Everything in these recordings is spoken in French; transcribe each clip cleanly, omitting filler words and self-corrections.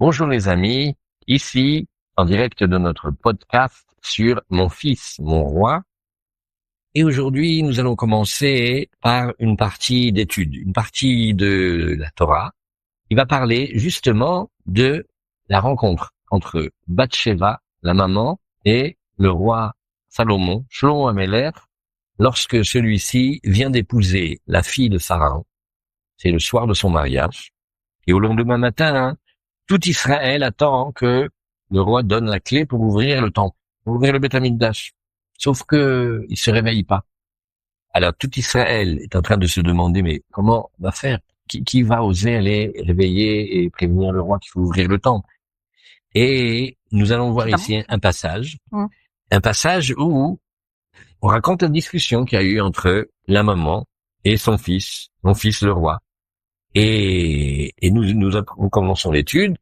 Bonjour les amis, ici en direct de notre podcast sur Mon fils, mon roi. Et aujourd'hui, nous allons commencer par une partie d'étude, une partie de la Torah. Il va parler justement de la rencontre entre Bathsheba, la maman, et le roi Salomon, Shlomo Amelech, lorsque celui-ci vient d'épouser la fille de Pharaon. C'est le soir de son mariage. Et au lendemain matin, tout Israël attend que le roi donne la clé pour ouvrir le temple, pour ouvrir le Beth Amikdash. Sauf que il se réveille pas. Alors tout Israël est en train de se demander, mais comment on va faire? Qui va oser aller réveiller et prévenir le roi qu'il faut ouvrir le temple? Et nous allons voir ici un passage où on raconte une discussion qu'il y a eu entre la maman et son fils le roi. Et nous commençons l'étude.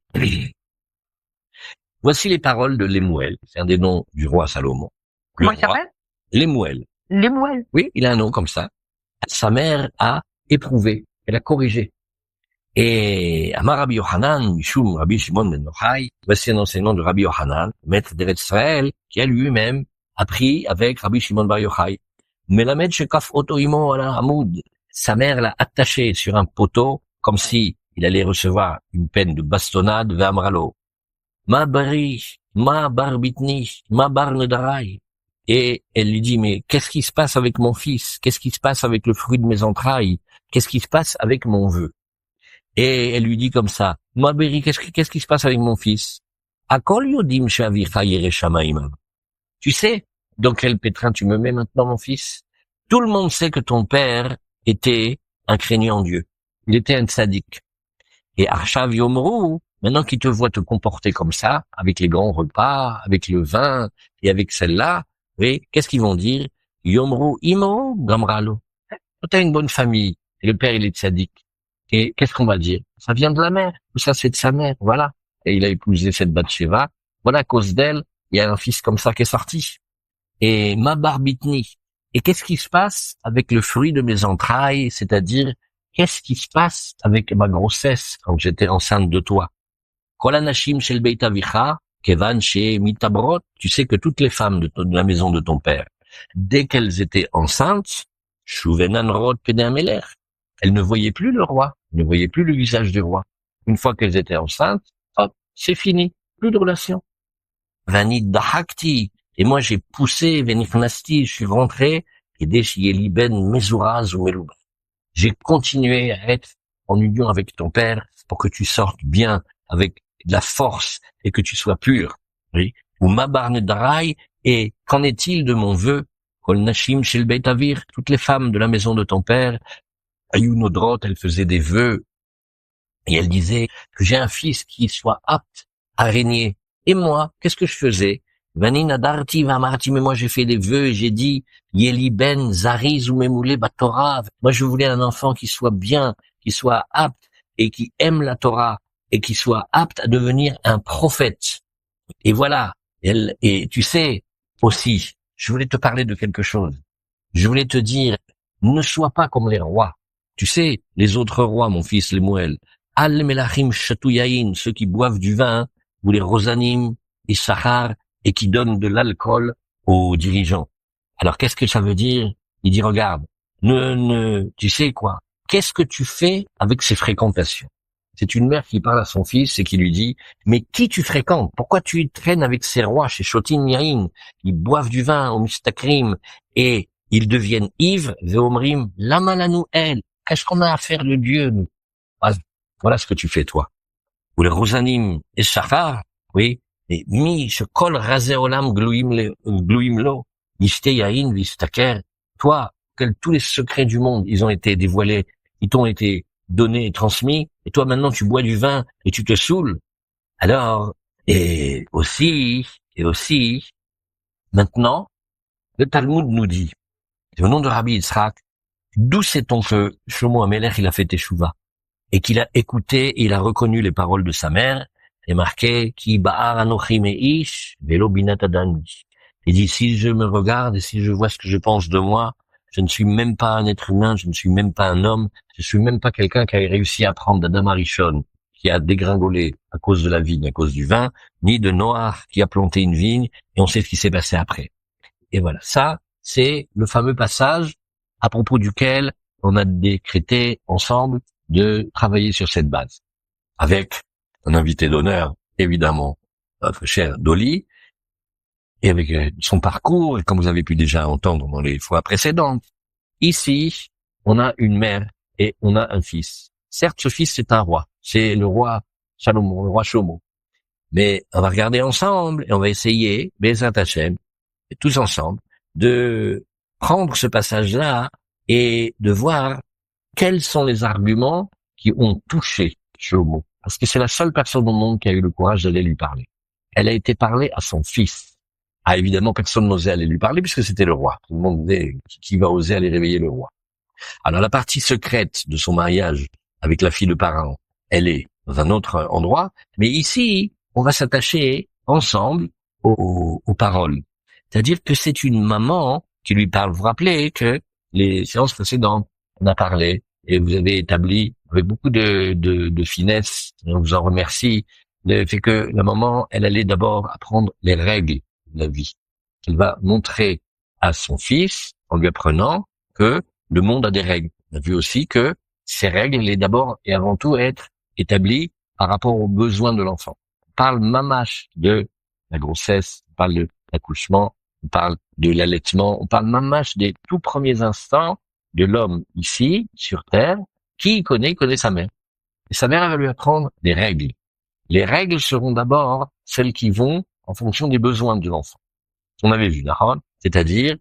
Voici les paroles de Lemuel, c'est un des noms du roi Salomon. Comment il s'appelle? Lemuel. Lemuel. Oui, il a un nom comme ça. Sa mère a éprouvé, elle a corrigé. Et Amar Rabbi Yochanan, Mishum Rabbi Shimon ben Yochai, voici un enseignement de Rabbi Yochanan, maître d'Eretz Israël, qui a lui-même appris avec Rabbi Shimon bar Yochai. Melamed shekaf oto imo ala hamoud. Sa mère l'a attaché sur un poteau, comme si il allait recevoir une peine de bastonnade, ve'amralo. Ma bari, ma bar bitni, ma bar nedarai. Et elle lui dit, mais qu'est-ce qui se passe avec mon fils? Qu'est-ce qui se passe avec le fruit de mes entrailles? Qu'est-ce qui se passe avec mon vœu? Et elle lui dit comme ça, ma bari, qu'est-ce qui se passe avec mon fils? Akol yodim shavicha yere shamayim. Tu sais dans quel pétrin tu me mets maintenant, mon fils? Tout le monde sait que ton père était un craignant Dieu. Il était un tzaddik. Et Arshav Yomru, maintenant qu'il te voit te comporter comme ça, avec les grands repas, avec le vin, et avec celle-là, oui, qu'est-ce qu'ils vont dire? Yomru imo gamralo. T'as une bonne famille, et le père il est tzaddik. Et qu'est-ce qu'on va dire? Ça vient de la mère, ou ça c'est de sa mère, voilà. Et il a épousé cette Bathsheba. Voilà, à cause d'elle, il y a un fils comme ça qui est sorti. Et ma barbitni. Et qu'est-ce qui se passe avec le fruit de mes entrailles, c'est-à-dire qu'est-ce qui se passe avec ma grossesse quand j'étais enceinte de toi? Kol hanashim shel beit avicha, kevan she mitabrot. Tu sais que toutes les femmes de la maison de ton père, dès qu'elles étaient enceintes, shuvenan rod pnei hamelech, elles ne voyaient plus le roi, ne voyaient plus le visage du roi. Une fois qu'elles étaient enceintes, hop, c'est fini, plus de relation. Vanit dahakti. Et moi, j'ai poussé, venichnasti, je suis rentré, et deshieli ben mezuraz ou melouba. J'ai continué à être en union avec ton père pour que tu sortes bien, avec de la force, et que tu sois pur. Oui. Ou mabar nedarai, et qu'en est-il de mon vœu? Kol nashim shel beit avir, toutes les femmes de la maison de ton père, ayou nodrot, elles faisaient des vœux, et elles disaient que j'ai un fils qui soit apte à régner. Et moi, qu'est-ce que je faisais? Vani nadarti vamarti, mais moi j'ai fait des vœux et j'ai dit, Yeli ben zariz ou memoulé Torah. Moi je voulais un enfant qui soit bien, qui soit apte et qui aime la Torah et qui soit apte à devenir un prophète. Et voilà. Et tu sais aussi, je voulais te parler de quelque chose. Je voulais te dire, ne sois pas comme les rois. Tu sais, les autres rois, mon fils Lemuel, al melachim chatouyaïn, ceux qui boivent du vin, ou les rosanim, et sahar, et qui donnent de l'alcool aux dirigeants. Alors qu'est-ce que ça veut dire? Il dit, regarde, tu sais quoi? Qu'est-ce que tu fais avec ces fréquentations? C'est une mère qui parle à son fils et qui lui dit, mais qui tu fréquentes? Pourquoi tu traînes avec ces rois chez Shotin Yain? Ils boivent du vin au mustakrim et ils deviennent ivres, veomrim, lama lanu el. Qu'est-ce qu'on a à faire de Dieu, nous? Voilà ce que tu fais, toi. Ou les rosanim et shachar, oui. Et mi shekol razeh olam gluim lo, yishte yain vistaker. Toi, tous les secrets du monde, ils ont été dévoilés, ils t'ont été donnés et transmis, et toi maintenant tu bois du vin et tu te saoules. Alors, et aussi, maintenant, le Talmud nous dit, au nom de Rabbi Yitzhak, d'où sait-on que Shlomo Amelech il a fait teshuva et qu'il a écouté et il a reconnu les paroles de sa mère? C'est marqué qui ba'ar anochi meish velo binat adam. Il dit si je me regarde et si je vois ce que je pense de moi, je ne suis même pas un être humain, je ne suis même pas un homme, je suis même pas quelqu'un qui a réussi à prendre d'Adam Arishon, qui a dégringolé à cause de la vigne, à cause du vin, ni de Noach qui a planté une vigne, et on sait ce qui s'est passé après. Et voilà, ça, c'est le fameux passage à propos duquel on a décrété ensemble de travailler sur cette base. Avec un invité d'honneur, évidemment, notre cher Dolly, et avec son parcours, et comme vous avez pu déjà entendre dans les fois précédentes. Ici, on a une mère et on a un fils. Certes, ce fils, c'est un roi. C'est le roi Salomon, le roi Shlomo. Mais on va regarder ensemble et on va essayer, Bezrat Hashem, tous ensemble, de prendre ce passage-là et de voir quels sont les arguments qui ont touché Shlomo. Parce que c'est la seule personne au monde qui a eu le courage d'aller lui parler. Elle a été parlée à son fils. Ah, évidemment, personne n'osait aller lui parler puisque c'était le roi. Tout le monde disait, qui va oser aller réveiller le roi? Alors, la partie secrète de son mariage avec la fille de Pharaon, elle est dans un autre endroit. Mais ici, on va s'attacher ensemble aux paroles. C'est-à-dire que c'est une maman qui lui parle. Vous vous rappelez que les séances précédentes, on a parlé et vous avez établi avec beaucoup de finesse, on vous en remercie, le fait que la maman, elle allait d'abord apprendre les règles de la vie. Elle va montrer à son fils, en lui apprenant que le monde a des règles. On a vu aussi que ces règles, allaient d'abord et avant tout être établies par rapport aux besoins de l'enfant. On parle mamache de la grossesse, on parle de l'accouchement, on parle de l'allaitement, on parle mamache des tout premiers instants de l'homme ici, sur Terre. Qui connaît sa mère. Et sa mère, elle va lui apprendre des règles. Les règles seront d'abord celles qui vont en fonction des besoins de l'enfant. On avait vu, c'est-à-dire,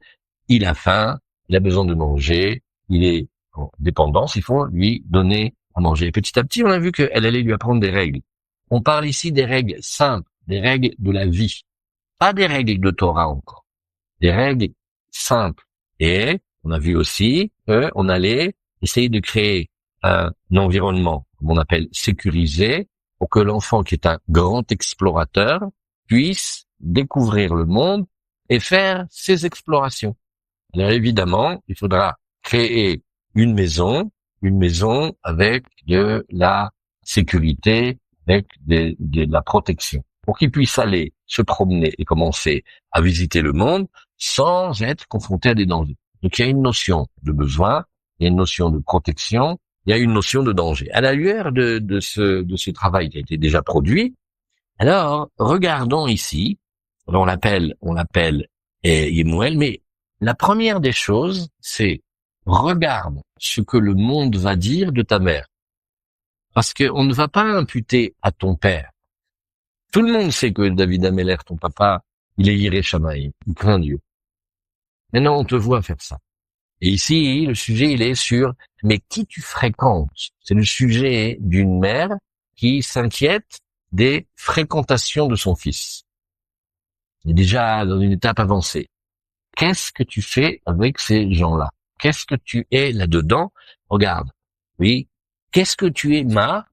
il a faim, il a besoin de manger, il est en dépendance, il faut lui donner à manger. Et petit à petit, on a vu qu'elle allait lui apprendre des règles. On parle ici des règles simples, des règles de la vie. Pas des règles de Torah encore. Des règles simples. Et on a vu aussi qu'on allait essayer de créer un environnement, comme on appelle sécurisé, pour que l'enfant, qui est un grand explorateur, puisse découvrir le monde et faire ses explorations. Alors évidemment, il faudra créer une maison avec de la sécurité, avec de la protection, pour qu'il puisse aller se promener et commencer à visiter le monde sans être confronté à des dangers. Donc il y a une notion de besoin, il y a une notion de protection, il y a une notion de danger. À la lueur de ce travail qui a été déjà produit, alors regardons ici, on l'appelle Yemuel, mais la première des choses, c'est regarde ce que le monde va dire de ta mère. Parce qu'on ne va pas imputer à ton père. Tout le monde sait que David Ameller, ton papa, il est Yireh Shamayim, il craint Dieu. Maintenant, on te voit faire ça. Et ici, le sujet, il est sur, mais qui tu fréquentes? C'est le sujet d'une mère qui s'inquiète des fréquentations de son fils. Il est déjà dans une étape avancée. Qu'est-ce que tu fais avec ces gens-là? Qu'est-ce que tu es là-dedans? Regarde. Oui. Qu'est-ce que tu es, Ma,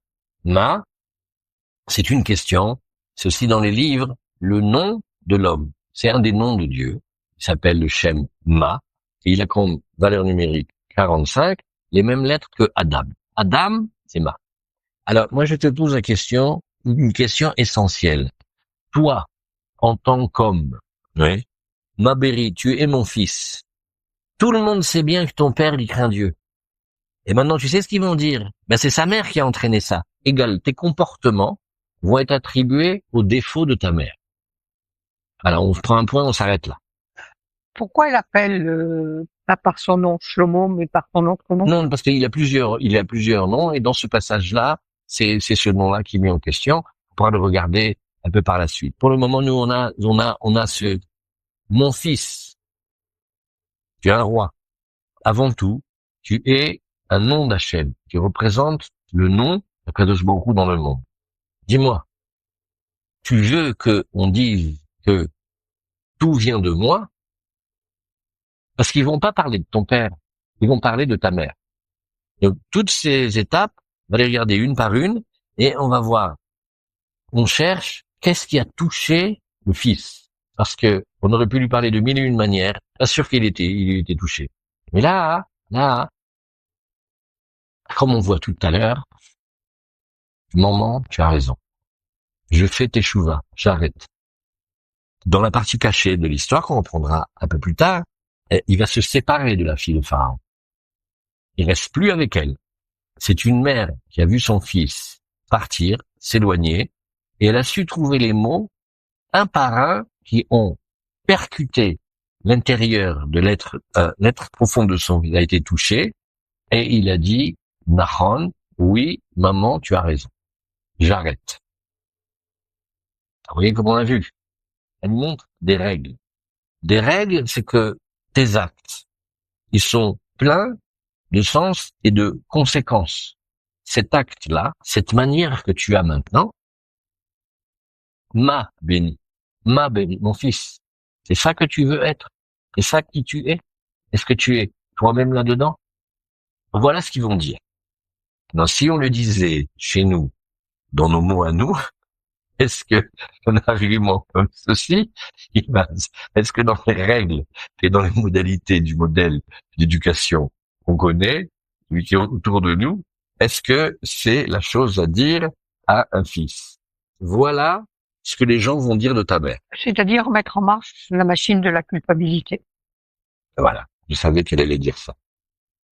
c'est une question. C'est aussi dans les livres, le nom de l'homme. C'est un des noms de Dieu. Il s'appelle le Shem Ma. Et il a comme valeur numérique 45, les mêmes lettres que Adam. Adam, c'est Ma. Alors, moi, je te pose la question, une question essentielle. Toi, en tant qu'homme, oui, Mabéri, tu es mon fils. Tout le monde sait bien que ton père, il craint Dieu. Et maintenant, tu sais ce qu'ils vont dire? Ben, c'est sa mère qui a entraîné ça. Égal, tes comportements vont être attribués aux défauts de ta mère. Alors, on prend un point, on s'arrête là. Pourquoi il appelle pas par son nom Shlomo, mais par son autre nom? Non, parce qu'il a plusieurs noms, et dans ce passage-là, c'est ce nom-là qui est mis en question. On pourra le regarder un peu par la suite. Pour le moment, nous, on a ce, mon fils. Tu es un roi. Avant tout, tu es un nom d'Hachem qui représente le nom de Kadosh Baruch Hu dans le monde. Dis-moi, tu veux que on dise que tout vient de moi? Parce qu'ils vont pas parler de ton père, ils vont parler de ta mère. Donc, toutes ces étapes, on va les regarder une par une, et on va voir. On cherche qu'est-ce qui a touché le fils. Parce que on aurait pu lui parler de mille et une manières, pas sûr il était touché. Mais là, comme on voit tout à l'heure, Maman, tu as raison. Je fais teshuva, j'arrête. Dans la partie cachée de l'histoire qu'on reprendra un peu plus tard, il va se séparer de la fille de Pharaon. Il reste plus avec elle. C'est une mère qui a vu son fils partir, s'éloigner, et elle a su trouver les mots un par un qui ont percuté l'intérieur de l'être profond de son vie a été touché, et il a dit, Nahon, oui, maman, tu as raison. J'arrête. Vous voyez comme on a vu. Elle montre des règles. Des règles, c'est que tes actes, ils sont pleins de sens et de conséquences. Cet acte-là, cette manière que tu as maintenant, m'a béni, mon fils. C'est ça que tu veux être. C'est ça qui tu es. Est-ce que tu es toi-même là-dedans? Voilà ce qu'ils vont dire. Non, si on le disait chez nous, dans nos mots à nous, est-ce que un argument comme ceci, est-ce que dans les règles et dans les modalités du modèle d'éducation qu'on connaît, lui qui est autour de nous, est-ce que c'est la chose à dire à un fils? Voilà ce que les gens vont dire de ta mère. C'est-à-dire mettre en marche la machine de la culpabilité. Voilà. Je savais qu'elle allait dire ça.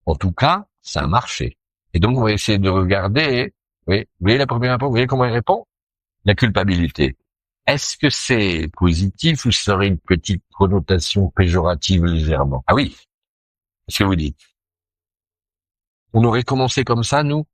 En tout cas, ça a marché. Et donc, on va essayer de regarder, oui, vous voyez la première réponse, vous voyez comment elle répond? La culpabilité. Est-ce que c'est positif ou ça aurait une petite connotation péjorative légèrement? Ah oui. Qu'est-ce que vous dites? On aurait commencé comme ça, nous?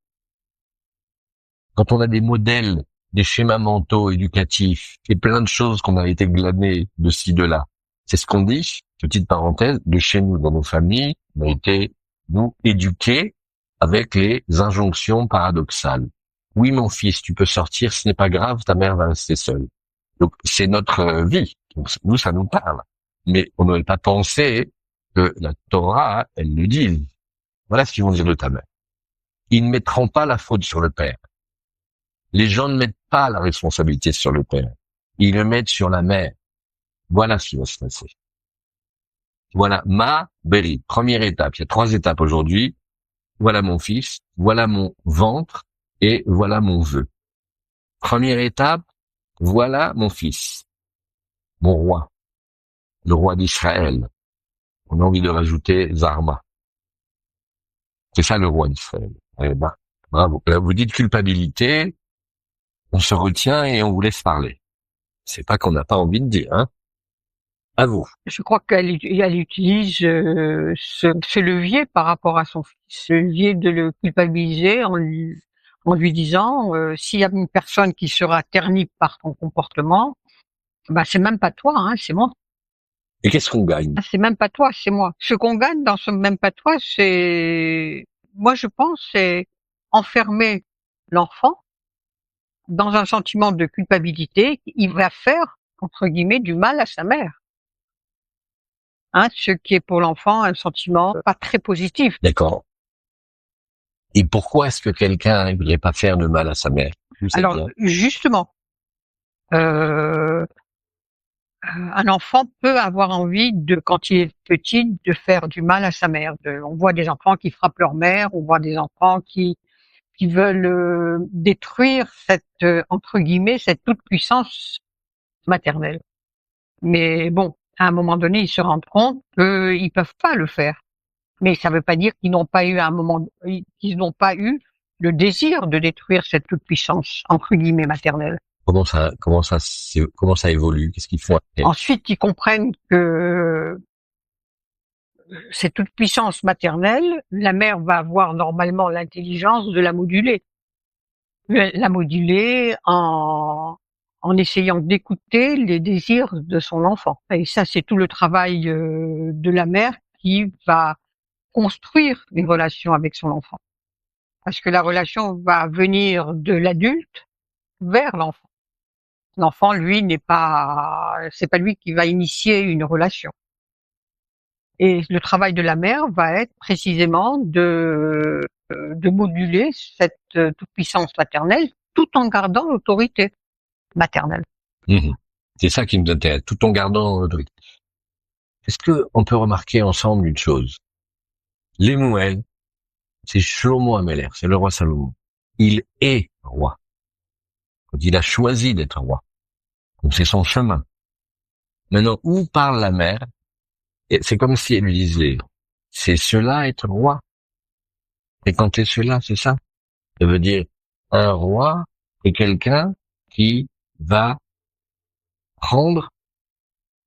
Quand on a des modèles, des schémas mentaux éducatifs et plein de choses qu'on a été glanées de ci, de là. C'est ce qu'on dit, petite parenthèse, de chez nous, dans nos familles, on a été, nous, éduqués avec les injonctions paradoxales. Oui, mon fils, tu peux sortir, ce n'est pas grave, ta mère va rester seule. Donc, c'est notre vie. Donc, nous, ça nous parle. Mais on n'aurait pas pensé que la Torah, elle le dise. Voilà ce qu'ils vont dire de ta mère. Ils ne mettront pas la faute sur le père. Les gens ne mettent pas la responsabilité sur le père. Ils le mettent sur la mère. Voilà ce qui va se passer. Voilà ma béri. Première étape. Il y a 3 étapes aujourd'hui. Voilà mon fils. Voilà mon ventre. Et voilà mon vœu. Première étape. Voilà mon fils. Mon roi. Le roi d'Israël. On a envie de rajouter Zarma. C'est ça le roi d'Israël. Eh ben, bravo. Là, vous dites culpabilité. On se retient et on vous laisse parler. C'est pas qu'on n'a pas envie de dire, hein. À vous. Je crois qu'elle utilise ce levier par rapport à son fils, ce levier de le culpabiliser en lui disant s'il y a une personne qui sera ternie par ton comportement, bah c'est même pas toi, hein, c'est moi. Et qu'est-ce qu'on gagne? Ah, c'est même pas toi, c'est moi. Ce qu'on gagne dans ce même pas toi, moi je pense, c'est enfermer l'enfant dans un sentiment de culpabilité. Il va faire entre guillemets du mal à sa mère. Hein, ce qui est pour l'enfant un sentiment pas très positif. D'accord. Et pourquoi est-ce que quelqu'un ne voudrait pas faire de mal à sa mère? Alors justement, un enfant peut avoir envie de, quand il est petit, de faire du mal à sa mère. On voit des enfants qui frappent leur mère, on voit des enfants qui veulent détruire cette entre guillemets cette toute puissance maternelle. Mais bon, à un moment donné, ils se rendent compte qu'ils peuvent pas le faire. Mais ça veut pas dire qu'ils n'ont pas eu le désir de détruire cette toute puissance entre guillemets maternelle. Comment ça évolue? Qu'est-ce qu'ils font? Ensuite, ils comprennent que cette toute puissance maternelle, la mère va avoir normalement l'intelligence de la moduler. La moduler en essayant d'écouter les désirs de son enfant. Et ça, c'est tout le travail de la mère qui va construire une relation avec son enfant. Parce que la relation va venir de l'adulte vers l'enfant. L'enfant, lui, c'est pas lui qui va initier une relation. Et le travail de la mère va être précisément de moduler cette toute puissance maternelle tout en gardant l'autorité maternelle. Mmh. C'est ça qui nous intéresse, tout en gardant l'autorité. Est-ce que on peut remarquer ensemble une chose? Lemuel, c'est Shlomo Ameler, c'est le roi Salomon. Il est roi. quand il a choisi d'être roi. Donc c'est son chemin. Maintenant, où parle la mère? Et c'est comme si elle lui disait, c'est cela être roi. Et quand t'es cela, c'est ça. Ça veut dire, un roi est quelqu'un qui va prendre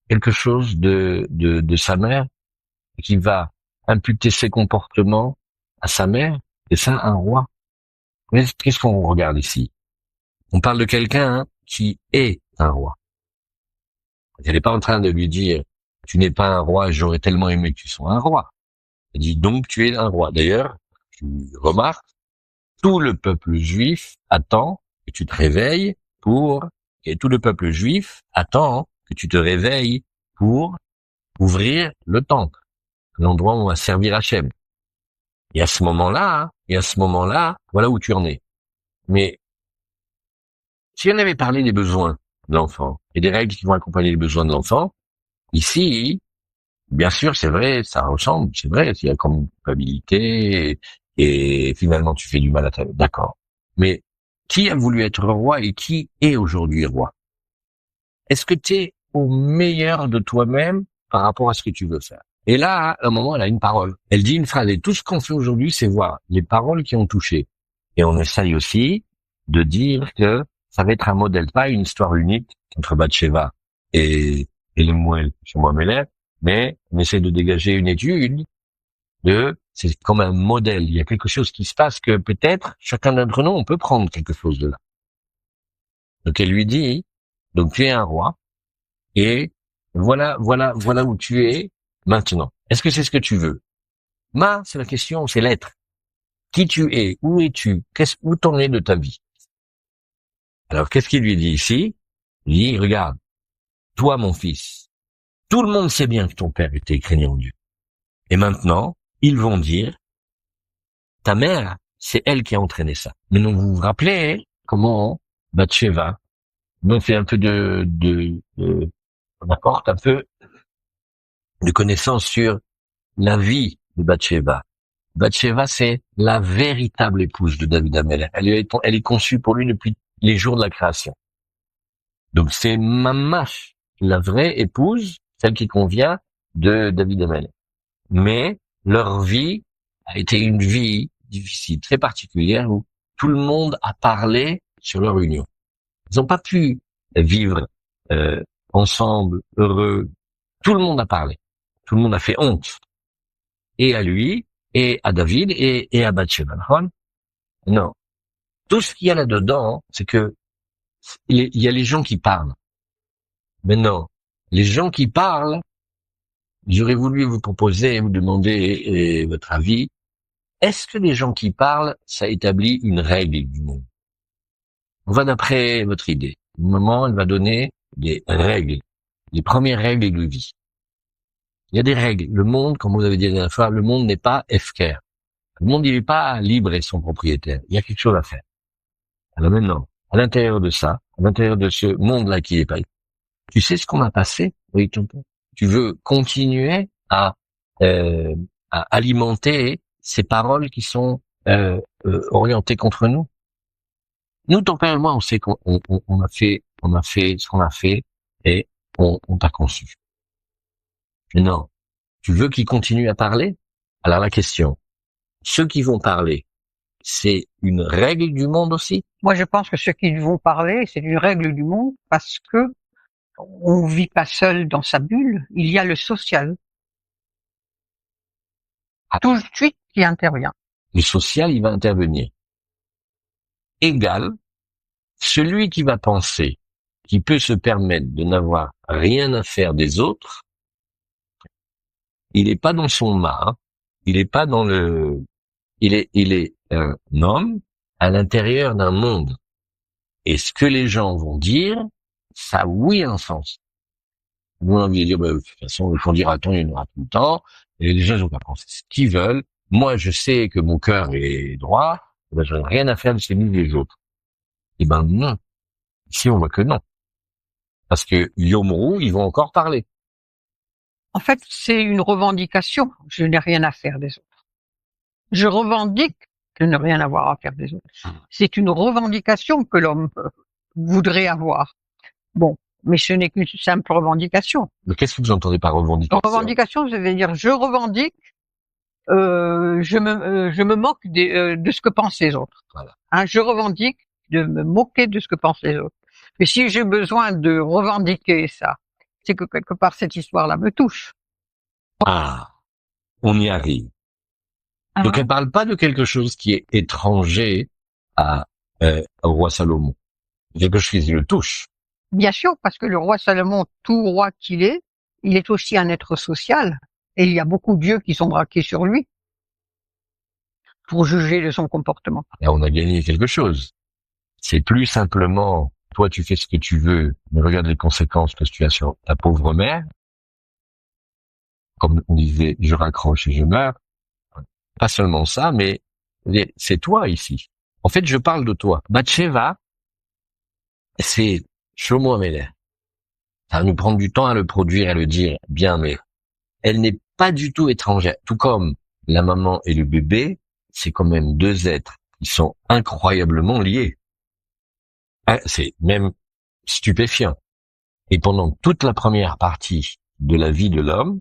quelque chose de sa mère, et qui va imputer ses comportements à sa mère. C'est ça, un roi. Mais qu'est-ce qu'on regarde ici? On parle de quelqu'un qui est un roi. Elle n'est pas en train de lui dire, tu n'es pas un roi, j'aurais tellement aimé que tu sois un roi. Elle dit donc tu es un roi. D'ailleurs, tu remarques, tout le peuple juif attend que tu te réveilles et tout le peuple juif attend que tu te réveilles pour ouvrir le temple, l'endroit où on va servir Hachem. Et à ce moment-là, voilà où tu en es. Mais si on avait parlé des besoins de l'enfant et des règles qui vont accompagner les besoins de l'enfant, ici, bien sûr, c'est vrai, ça ressemble, c'est vrai, il y a comme une culpabilité et finalement tu fais du mal à ta vie. D'accord. Mais qui a voulu être roi et qui est aujourd'hui roi? Est-ce que tu es au meilleur de toi-même par rapport à ce que tu veux faire? Et là, à un moment, elle a une parole. Elle dit une phrase. Et tout ce qu'on fait aujourd'hui, c'est voir les paroles qui ont touché. Et on essaye aussi de dire que ça va être un modèle, pas une histoire unique entre Bathsheba et Lemuel chez Mohamed, mais on essaie de dégager une étude c'est comme un modèle. Il y a quelque chose qui se passe que peut-être chacun d'entre nous, on peut prendre quelque chose de là. Donc elle lui dit, donc tu es un roi, et voilà où tu es maintenant. Est-ce que c'est ce que tu veux? C'est la question, c'est l'être. Qui tu es? Où es-tu? Où t'en es de ta vie? Alors, qu'est-ce qu'il lui dit ici? Il dit, regarde, toi, mon fils, tout le monde sait bien que ton père était craignant Dieu. Et maintenant, ils vont dire, ta mère, c'est elle qui a entraîné ça. Mais donc, vous vous rappelez comment Bathsheba, on fait un peu on apporte un peu de connaissances sur la vie de Bathsheba. Bathsheba, c'est la véritable épouse de David Amelech. Elle est conçue pour lui depuis les jours de la création. Donc c'est Mamash, la vraie épouse, celle qui convient de David Amelech. Mais leur vie a été une vie difficile, très particulière, où tout le monde a parlé sur leur union. Ils n'ont pas pu vivre ensemble, heureux. Tout le monde a parlé. Tout le monde a fait honte. Et à lui, et à David, et à Bathsheba. Non. Tout ce qu'il y a là-dedans, c'est que il y a les gens qui parlent. Mais non. Les gens qui parlent, j'aurais voulu vous proposer, vous demander votre avis. Est-ce que les gens qui parlent, ça établit une règle du monde? On va d'après votre idée. Au moment, elle va donner des règles, les premières règles de vie. Il y a des règles. Le monde, comme vous avez dit la dernière fois, le monde n'est pas FKR. Le monde, il n'est pas libre et son propriétaire. Il y a quelque chose à faire. Alors maintenant, à l'intérieur de ça, à l'intérieur de ce monde-là qui est pas, tu sais ce qu'on a passé? Oui, tu veux continuer à alimenter ces paroles qui sont orientées contre nous. Nous, ton père et moi, on sait qu'on a fait ce qu'on a fait et on t'a conçu. Mais non, tu veux qu'ils continuent à parler? Alors la question, ceux qui vont parler, c'est une règle du monde aussi? Moi, je pense que ceux qui vont parler, c'est une règle du monde parce que on vit pas seul dans sa bulle. Il y a le social. Tout de suite qui intervient. Le social, il va intervenir. Égal, celui qui va penser, qui peut se permettre de n'avoir rien à faire des autres, il n'est pas dans son mât, il est pas dans il est un homme à l'intérieur d'un monde. Et ce que les gens vont dire, ça oui un sens. Vous avez envie de dire, de toute façon, il faut dire attends, il y en aura tout le temps, et les gens ils vont pas penser ce qu'ils veulent. Moi, je sais que mon cœur est droit, ben, j'en ai rien à faire de ces mille des autres. Eh ben, non. Ici, on voit que non. Parce que Yomrou, ils vont encore parler. En fait, c'est une revendication. Je n'ai rien à faire des autres. Je revendique de ne rien avoir à faire des autres. C'est une revendication que l'homme voudrait avoir. Bon, mais ce n'est qu'une simple revendication. Mais qu'est-ce que vous entendez par revendication? Revendication, ça veut dire je revendique, je me moque de ce que pensent les autres. Voilà. Hein, je revendique de me moquer de ce que pensent les autres. Mais si j'ai besoin de revendiquer ça, c'est que quelque part cette histoire-là me touche. Ah, on y arrive. Hein. Donc elle parle pas de quelque chose qui est étranger au roi Salomon. Quelque chose qui le touche. Bien sûr, parce que le roi Salomon, tout roi qu'il est, il est aussi un être social. Et il y a beaucoup de dieux qui sont braqués sur lui pour juger de son comportement. Là, on a gagné quelque chose. C'est plus simplement, toi, tu fais ce que tu veux, mais regarde les conséquences que tu as sur ta pauvre mère. Comme on disait, je raccroche et je meurs. Pas seulement ça, mais c'est toi ici. En fait, je parle de toi. Bathsheba, c'est Shlomo Améler. Ça va nous prendre du temps à le produire, à le dire bien, mais elle n'est pas du tout étrangère. Tout comme la maman et le bébé, c'est quand même deux êtres qui sont incroyablement liés. C'est même stupéfiant. Et pendant toute la première partie de la vie de l'homme,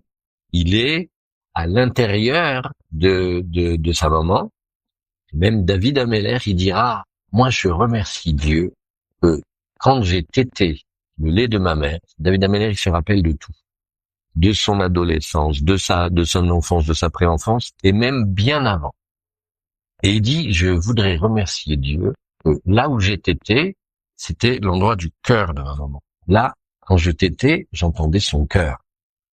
il est à l'intérieur de sa maman. Même David Ameller, il dira, moi je remercie Dieu que quand j'ai tété le lait de ma mère, David Ameller, il se rappelle de tout. De son adolescence, de son enfance, de sa pré-enfance, et même bien avant. Et il dit, je voudrais remercier Dieu que là où j'ai tété, c'était l'endroit du cœur de ma maman. Là, quand je tétais, j'entendais son cœur.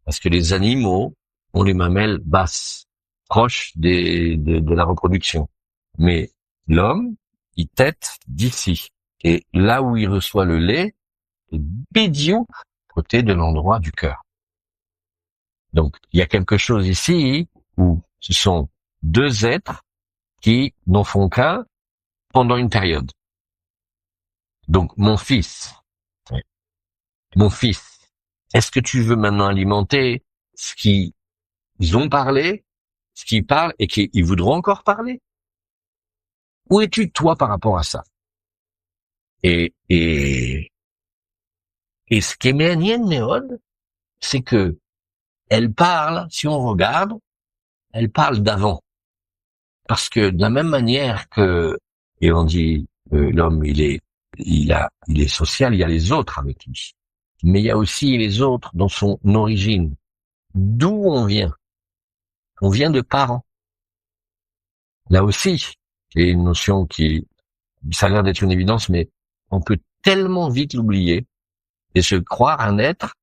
Parce que les animaux ont les mamelles basses, proches de la reproduction. Mais l'homme, il tète d'ici. Et là où il reçoit le lait, c'est bidou côté de l'endroit du cœur. Donc, il y a quelque chose ici où ce sont deux êtres qui n'en font qu'un pendant une période. Donc, mon fils, est-ce que tu veux maintenant alimenter ce qu'ils ont parlé, ce qu'ils parlent et qu'ils voudront encore parler? Où es-tu, toi, par rapport à ça? Et ce qui est מעניין מאוד, c'est que elle parle, si on regarde, elle parle d'avant. Parce que de la même manière que, et on dit, l'homme, il est social, il y a les autres avec lui. Mais il y a aussi les autres dans son origine. D'où on vient? On vient de parents. Là aussi, c'est une notion qui, ça a l'air d'être une évidence, mais on peut tellement vite l'oublier et se croire un être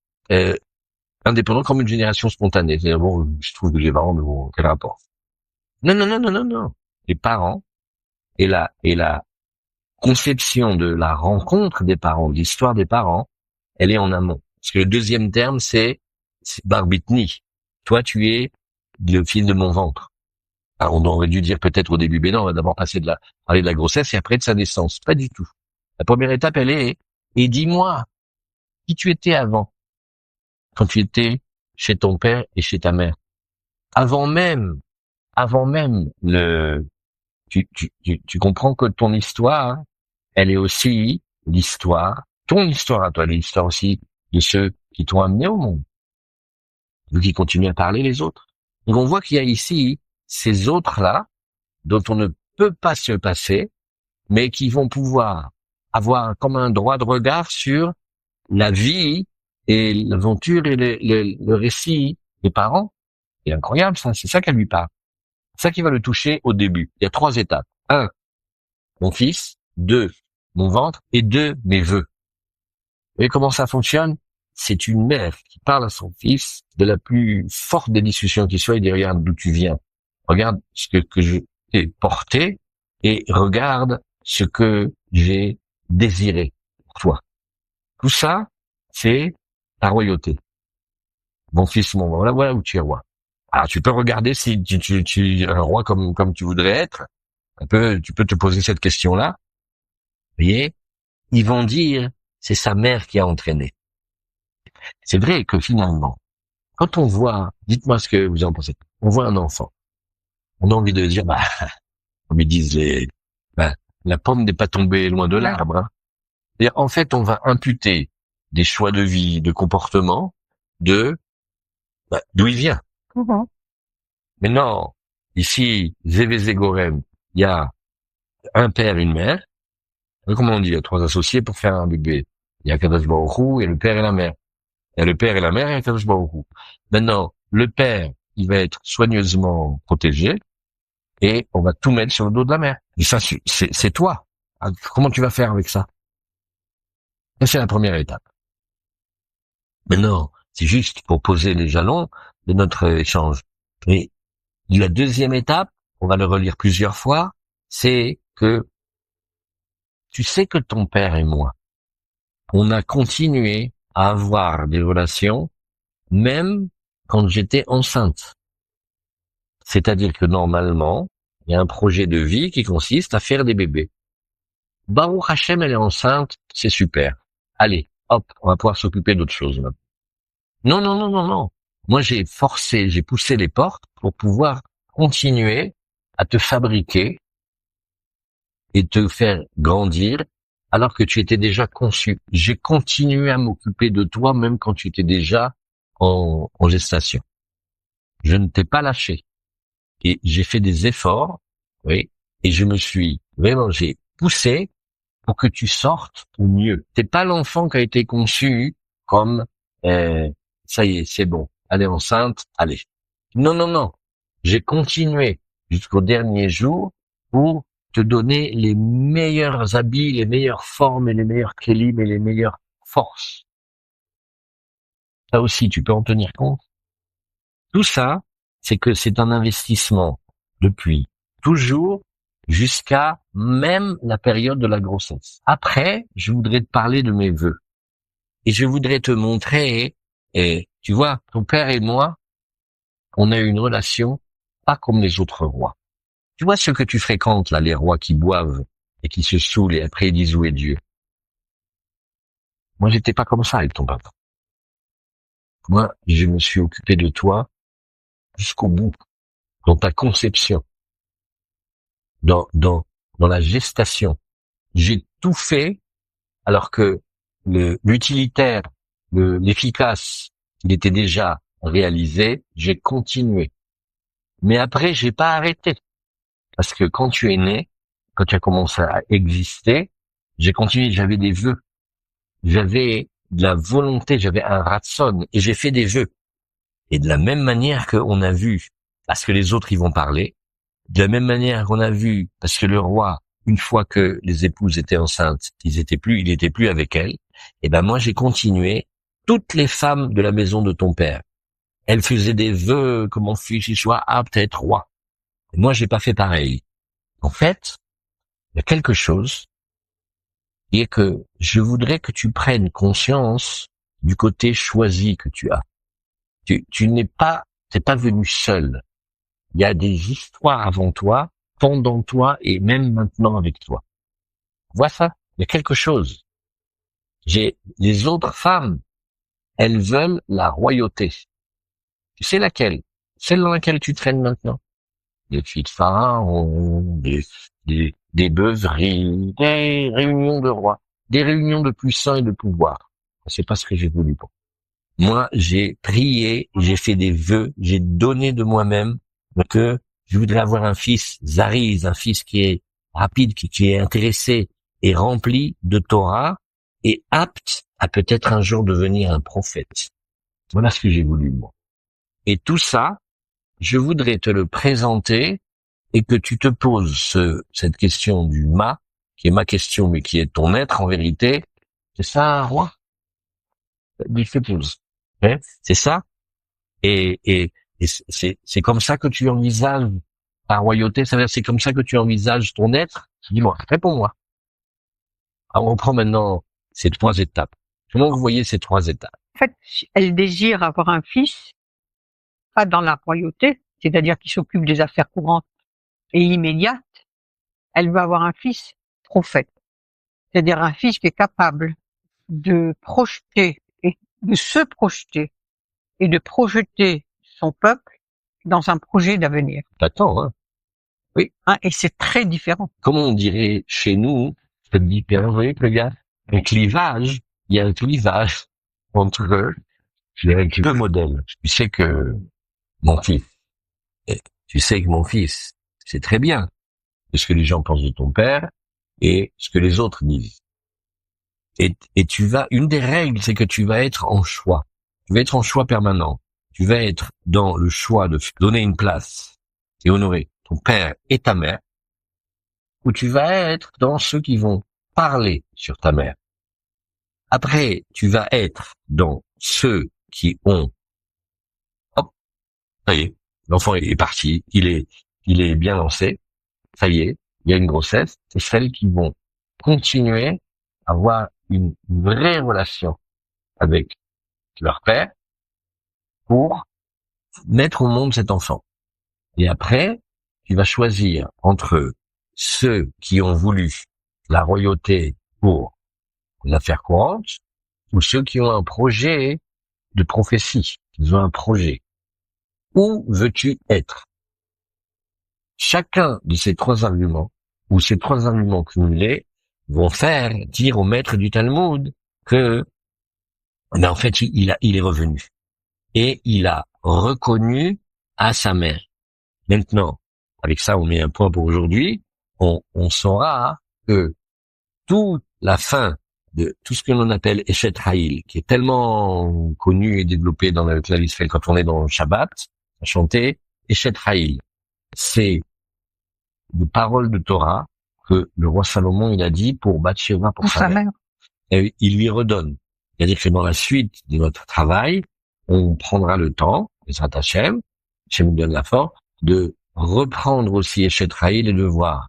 indépendant comme une génération spontanée. C'est-à-dire, bon, je trouve que les parents, mais bon, quel rapport? Non. Les parents et la conception de la rencontre des parents, de l'histoire des parents, elle est en amont. Parce que le deuxième terme, c'est Barbitni. Toi, tu es le fils de mon ventre. Alors, on aurait dû dire peut-être au début, mais non, on va d'abord parler de la grossesse et après de sa naissance. Pas du tout. La première étape, elle est, et dis-moi, qui tu étais avant, quand tu étais chez ton père et chez ta mère. Avant même tu comprends que ton histoire, elle est aussi l'histoire, ton histoire à toi, l'histoire aussi de ceux qui t'ont amené au monde, ou qui continuent à parler les autres. Donc on voit qu'il y a ici ces autres-là, dont on ne peut pas se passer, mais qui vont pouvoir avoir comme un droit de regard sur la vie et l'aventure et le récit des parents. C'est incroyable, ça. C'est ça qu'elle lui parle. C'est ça qui va le toucher au début. Il y a 3 étapes. 1, mon fils. 2, mon ventre. Et 2, mes vœux. Vous voyez comment ça fonctionne? C'est une mère qui parle à son fils de la plus forte des discussions qui soit. Il dit, regarde d'où tu viens. Regarde ce que je t'ai porté et regarde ce que j'ai désiré pour toi. Tout ça, c'est la royauté. Mon fils, mon voilà où tu es roi. Alors tu peux regarder si tu es un roi comme tu voudrais être. Tu peux te poser cette question-là. Vous voyez, ils vont dire c'est sa mère qui a entraîné. C'est vrai que finalement, quand on voit, dites-moi ce que vous en pensez. On voit un enfant, on a envie de dire comme ils disent la pomme n'est pas tombée loin de l'arbre. Hein. C'est-à-dire, en fait, on va imputer des choix de vie, de comportement, d'où il vient. Mhm. Maintenant, ici, Zévézé Gorem, il y a un père, une mère. Comment on dit, il y a 3 associés pour faire un bébé. Il y a Kadosh Baruch Hu, et le père et la mère. Il y a le père et la mère, et il y a Kadosh Baruch Hu. Maintenant, le père, il va être soigneusement protégé, et on va tout mettre sur le dos de la mère. Et ça, c'est toi. Ah, comment tu vas faire avec ça? Ça, c'est la première étape. Maintenant, c'est juste pour poser les jalons de notre échange. Et la deuxième étape, on va le relire plusieurs fois, c'est que tu sais que ton père et moi, on a continué à avoir des relations même quand j'étais enceinte. C'est-à-dire que normalement, il y a un projet de vie qui consiste à faire des bébés. Baruch Hashem, elle est enceinte, c'est super. Allez, hop, on va pouvoir s'occuper d'autre chose maintenant. Non, non, non, non, non. Moi, j'ai poussé les portes pour pouvoir continuer à te fabriquer et te faire grandir alors que tu étais déjà conçu. J'ai continué à m'occuper de toi même quand tu étais déjà en gestation. Je ne t'ai pas lâché. Et j'ai fait des efforts, oui, et j'ai poussé pour que tu sortes au mieux. T'es pas l'enfant qui a été conçu comme ça y est, c'est bon, elle est enceinte, allez. Non, non, non. J'ai continué jusqu'au dernier jour pour te donner les meilleurs habits, les meilleures formes et les meilleurs kélim et les meilleures forces. Ça aussi, tu peux en tenir compte. Tout ça, c'est que c'est un investissement depuis toujours jusqu'à même la période de la grossesse. Après, je voudrais te parler de mes vœux. Et je voudrais te montrer, et tu vois, ton père et moi, on a eu une relation pas comme les autres rois. Tu vois ce que tu fréquentes là, les rois qui boivent et qui se saoulent et après ils disent où est Dieu. Moi, j'étais pas comme ça avec ton papa. Moi, je me suis occupé de toi jusqu'au bout, dans ta conception, dans la gestation. J'ai tout fait alors que l'utilitaire, l'efficace, il était déjà réalisé. J'ai continué. Mais après, j'ai pas arrêté. Parce que quand tu es né, quand tu as commencé à exister, j'ai continué, j'avais des vœux. J'avais de la volonté, j'avais un ratson et j'ai fait des vœux. Et de la même manière qu'on a vu, parce que les autres y vont parler, de la même manière qu'on a vu, parce que le roi, une fois que les épouses étaient enceintes, il était plus avec elles, et ben moi j'ai continué. Toutes les femmes de la maison de ton père, elles faisaient des vœux que mon fils il soit apte à être roi. Et moi j'ai pas fait pareil. En fait, il y a quelque chose qui est que je voudrais que tu prennes conscience du côté choisi que tu as. T'es pas venu seul. Il y a des histoires avant toi, pendant toi et même maintenant avec toi. Vois ça? Il y a quelque chose. Les autres femmes, elles veulent la royauté. Tu sais laquelle? Celle dans laquelle tu traînes maintenant. Des filles de pharaon, des beuveries, des réunions de rois, des réunions de puissants et de pouvoir. C'est pas ce que j'ai voulu pour. Moi, j'ai prié, j'ai fait des vœux, j'ai donné de moi-même que je voudrais avoir un fils zariz, un fils qui est rapide, qui est intéressé et rempli de Torah et apte à peut-être un jour devenir un prophète. Voilà ce que j'ai voulu, moi. Et tout ça, je voudrais te le présenter et que tu te poses cette question du ma, qui est ma question, mais qui est ton être en vérité. C'est ça, un roi? Il se pose. Hein, c'est ça? Et c'est comme ça que tu envisages ta royauté, ça veut dire c'est comme ça que tu envisages ton être? Dis-moi, réponds-moi. Alors on prend maintenant ces 3 étapes. Comment vous voyez ces 3 étapes? En fait, si elle désire avoir un fils, pas dans la royauté, c'est-à-dire qui s'occupe des affaires courantes et immédiates, elle veut avoir un fils prophète. C'est-à-dire un fils qui est capable de projeter et de se projeter et de projeter son peuple dans un projet d'avenir. T'attends, hein? Oui. Hein, et c'est très différent. Comment on dirait chez nous, cette différence, vous voyez que le gars, il y a un clivage entre, je dirais, deux modèles. Tu sais que mon fils, c'est très bien ce que les gens pensent de ton père et ce que les autres disent. Et une des règles, c'est que tu vas être en choix. Tu vas être en choix permanent. Tu vas être dans le choix de donner une place et honorer ton père et ta mère, ou tu vas être dans ceux qui vont parler sur ta mère. Après, tu vas être dans ceux qui ont, hop, ça y est, l'enfant est parti, il est bien lancé, ça y est, il y a une grossesse, c'est celles qui vont continuer à avoir une vraie relation avec leur père pour mettre au monde cet enfant. Et après, tu vas choisir entre ceux qui ont voulu la royauté pour l'affaire courante ou ceux qui ont un projet de prophétie. Ils ont un projet. Où veux-tu être? Chacun de ces trois arguments, ou ces trois arguments cumulés, vont faire dire au maître du Talmud que, en fait, il est revenu. Et il a reconnu à sa mère. Maintenant, avec ça, on met un point pour aujourd'hui. On saura que toute la fin de tout ce que l'on appelle Eshet Ha'il, qui est tellement connu et développé dans le Klal Yisraël quand on est dans le Shabbat, à chanter Eshet Ha'il, c'est une parole de Torah que le roi Salomon, il a dit pour Bathsheba, pour sa mère. Et il lui redonne. C'est-à-dire que dans la suite de notre travail, on prendra le temps, Ezrat Hashem, Hashem nous donne la force, de reprendre aussi Eshet Ha'il et de voir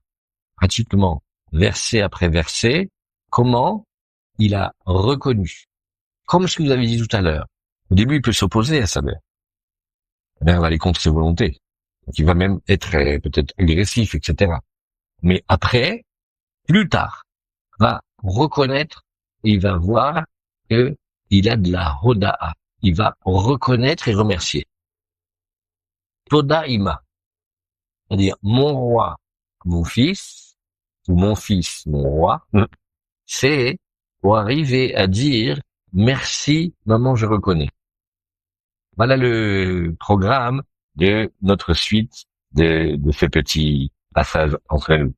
pratiquement verset après verset comment il a reconnu. Comme ce que vous avez dit tout à l'heure. Au début, il peut s'opposer à sa mère. La mère va aller contre ses volontés. Donc, il va même être peut-être agressif, etc. Mais après, plus tard, va reconnaître et il va voir que il a de la hoda'a. Il va reconnaître et remercier. Toda ima. C'est-à-dire, mon roi, mon fils, ou mon fils, mon roi, c'est pour arriver à dire merci, maman, je reconnais. Voilà le programme de notre suite de ce petit passage entre nous.